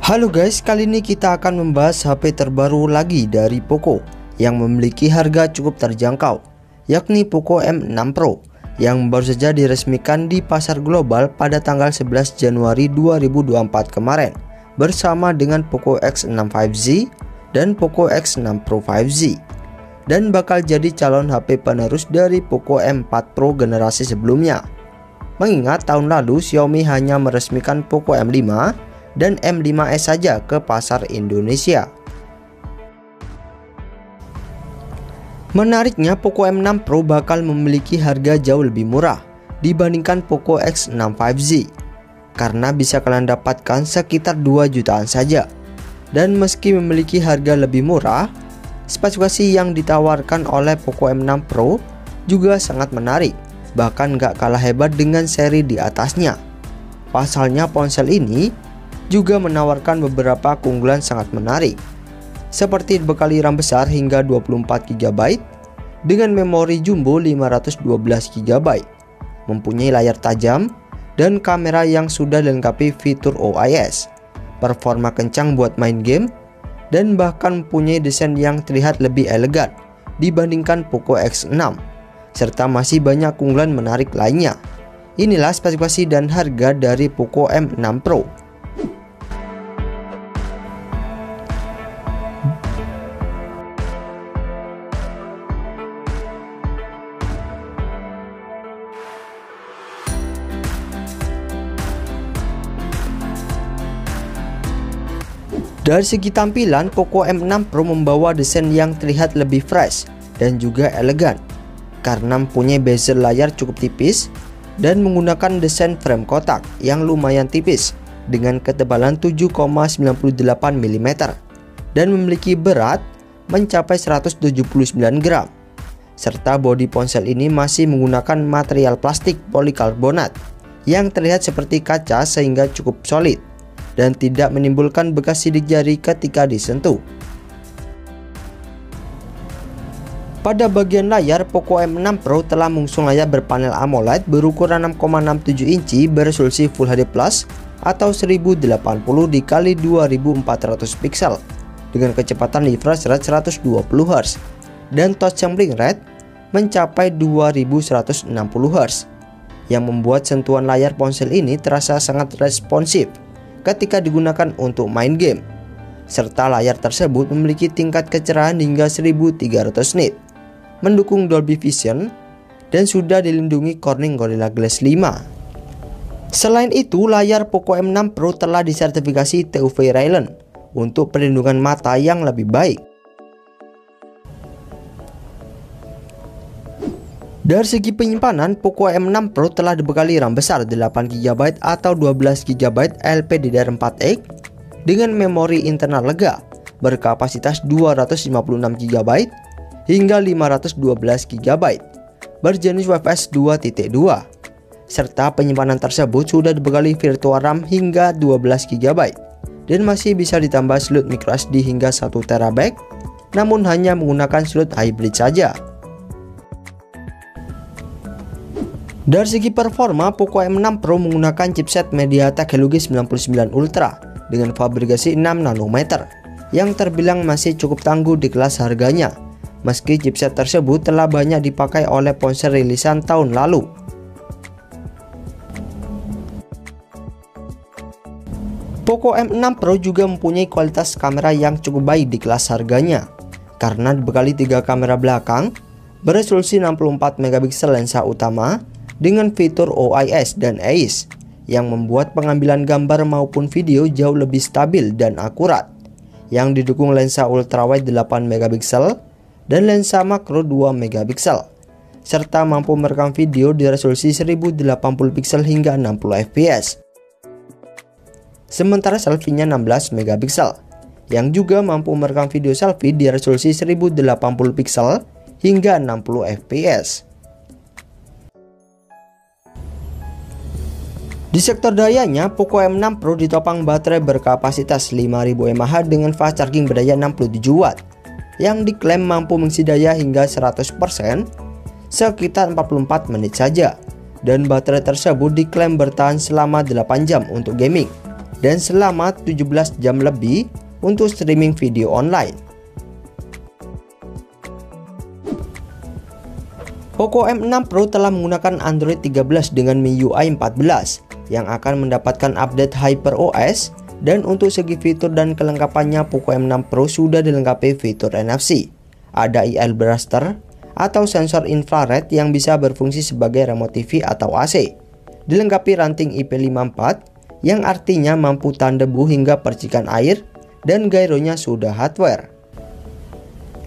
Halo guys, kali ini kita akan membahas HP terbaru lagi dari Poco yang memiliki harga cukup terjangkau, yakni Poco M6 Pro yang baru saja diresmikan di pasar global pada tanggal 11 Januari 2024 kemarin bersama dengan Poco X6 5G dan Poco X6 Pro 5G, dan bakal jadi calon HP penerus dari Poco M4 Pro generasi sebelumnya. Mengingat tahun lalu Xiaomi hanya meresmikan Poco M5 dan M5s saja ke pasar Indonesia. Menariknya, Poco M6 Pro bakal memiliki harga jauh lebih murah dibandingkan Poco X6 5G karena bisa kalian dapatkan sekitar 2 jutaan saja. Dan meski memiliki harga lebih murah, spesifikasi yang ditawarkan oleh Poco M6 Pro juga sangat menarik, bahkan gak kalah hebat dengan seri di atasnya. Pasalnya ponsel ini juga menawarkan beberapa keunggulan sangat menarik, seperti dibekali RAM besar hingga 24 GB dengan memori jumbo 512 GB, mempunyai layar tajam dan kamera yang sudah dilengkapi fitur OIS, performa kencang buat main game, dan bahkan mempunyai desain yang terlihat lebih elegan dibandingkan Poco X6, serta masih banyak keunggulan menarik lainnya. Inilah spesifikasi dan harga dari Poco M6 Pro. Dari segi tampilan, Poco M6 Pro membawa desain yang terlihat lebih fresh dan juga elegan karena mempunyai bezel layar cukup tipis dan menggunakan desain frame kotak yang lumayan tipis dengan ketebalan 7,98 mm dan memiliki berat mencapai 179 gram. Serta bodi ponsel ini masih menggunakan material plastik polikarbonat yang terlihat seperti kaca sehingga cukup solid dan tidak menimbulkan bekas sidik jari ketika disentuh. Pada bagian layar, Poco M6 Pro telah mengusung layar berpanel AMOLED berukuran 6,67 inci beresolusi Full HD Plus atau 1080 x 2400 pixel dengan kecepatan refresh rate 120 Hz dan touch sampling rate mencapai 2160 Hz yang membuat sentuhan layar ponsel ini terasa sangat responsif ketika digunakan untuk main game, serta layar tersebut memiliki tingkat kecerahan hingga 1300 nit, mendukung Dolby Vision, dan sudah dilindungi Corning Gorilla Glass 5. Selain itu, layar Poco M6 Pro telah disertifikasi TUV Raylan untuk perlindungan mata yang lebih baik. Dari segi penyimpanan, Poco M6 Pro telah dibekali RAM besar 8 GB atau 12 GB LPDDR4X dengan memori internal lega berkapasitas 256 GB hingga 512 GB berjenis UFS 2.2, serta penyimpanan tersebut sudah dibekali virtual RAM hingga 12 GB dan masih bisa ditambah slot microSD hingga 1 TB, namun hanya menggunakan slot hybrid saja. Dari segi performa, Poco M6 Pro menggunakan chipset MediaTek Helio G99 Ultra dengan fabrikasi 6 nanometer yang terbilang masih cukup tangguh di kelas harganya, meski chipset tersebut telah banyak dipakai oleh ponsel rilisan tahun lalu. Poco M6 Pro juga mempunyai kualitas kamera yang cukup baik di kelas harganya karena dibekali 3 kamera belakang beresolusi 64 MP lensa utama dengan fitur OIS dan AIS yang membuat pengambilan gambar maupun video jauh lebih stabil dan akurat, yang didukung lensa ultrawide 8 MP dan lensa makro 2 MP, serta mampu merekam video di resolusi 1080 pixel hingga 60 fps. Sementara selfie-nya 16 MP yang juga mampu merekam video selfie di resolusi 1080 pixel hingga 60 fps. Di sektor dayanya, Poco M6 Pro ditopang baterai berkapasitas 5000 mAh dengan fast charging berdaya 67 Watt yang diklaim mampu mengisi daya hingga 100% sekitar 44 menit saja, dan baterai tersebut diklaim bertahan selama 8 jam untuk gaming dan selama 17 jam lebih untuk streaming video online. Poco M6 Pro telah menggunakan Android 13 dengan MIUI 14 yang akan mendapatkan update HyperOS, dan untuk segi fitur dan kelengkapannya Poco M6 Pro sudah dilengkapi fitur NFC. Ada IR Blaster atau sensor infrared yang bisa berfungsi sebagai remote TV atau AC. Dilengkapi ranting IP54 yang artinya mampu tahan debu hingga percikan air, dan gyronya sudah hardware.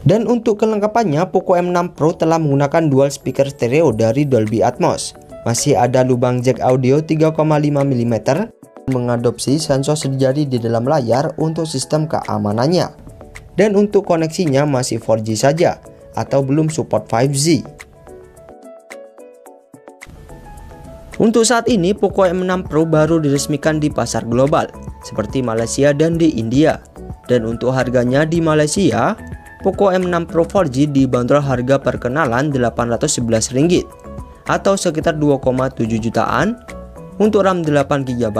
Dan untuk kelengkapannya Poco M6 Pro telah menggunakan dual speaker stereo dari Dolby Atmos. Masih ada lubang jack audio 3,5 mm, mengadopsi sensor sejari di dalam layar untuk sistem keamanannya. Dan untuk koneksinya masih 4G saja atau belum support 5G. Untuk saat ini Poco M6 Pro baru diresmikan di pasar global seperti Malaysia dan di India. Dan untuk harganya di Malaysia, Poco M6 Pro 4G dibanderol harga perkenalan Rp811 atau sekitar 2,7 jutaan untuk RAM 8GB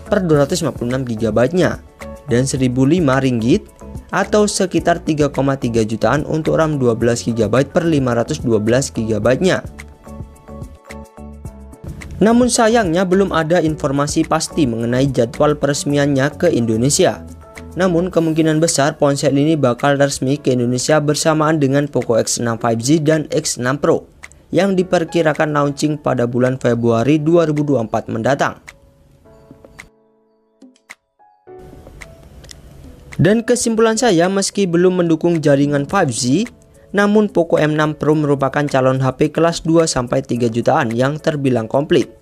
per 256GB nya, dan Rp1.005 atau sekitar 3,3 jutaan untuk RAM 12GB per 512GB nya. Namun sayangnya belum ada informasi pasti mengenai jadwal peresmiannya ke Indonesia. Namun kemungkinan besar ponsel ini bakal resmi ke Indonesia bersamaan dengan Poco X6 5G dan X6 Pro yang diperkirakan launching pada bulan Februari 2024 mendatang. Dan kesimpulan saya, meski belum mendukung jaringan 5G, namun Poco M6 Pro merupakan calon HP kelas 2-3 jutaan yang terbilang komplit.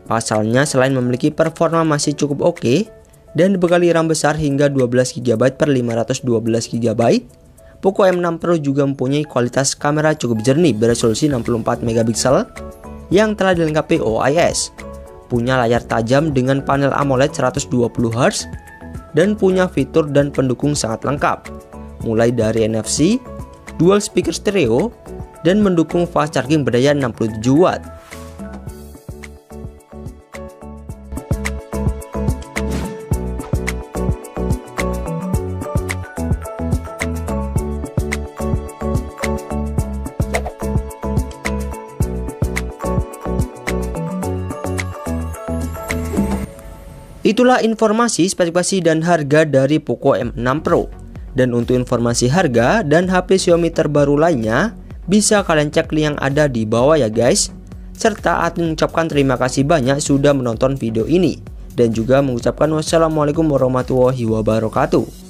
Pasalnya selain memiliki performa masih cukup oke dan dibekali RAM besar hingga 12GB per 512GB, Poco M6 Pro juga mempunyai kualitas kamera cukup jernih beresolusi 64MP yang telah dilengkapi OIS, punya layar tajam dengan panel AMOLED 120Hz, dan punya fitur dan pendukung sangat lengkap, mulai dari NFC, dual speaker stereo, dan mendukung fast charging berdaya 67W. Itulah informasi, spesifikasi, dan harga dari Poco M6 Pro. Dan untuk informasi harga dan HP Xiaomi terbaru lainnya, bisa kalian cek link yang ada di bawah ya guys. Serta admin mengucapkan terima kasih banyak sudah menonton video ini. Dan juga mengucapkan wassalamualaikum warahmatullahi wabarakatuh.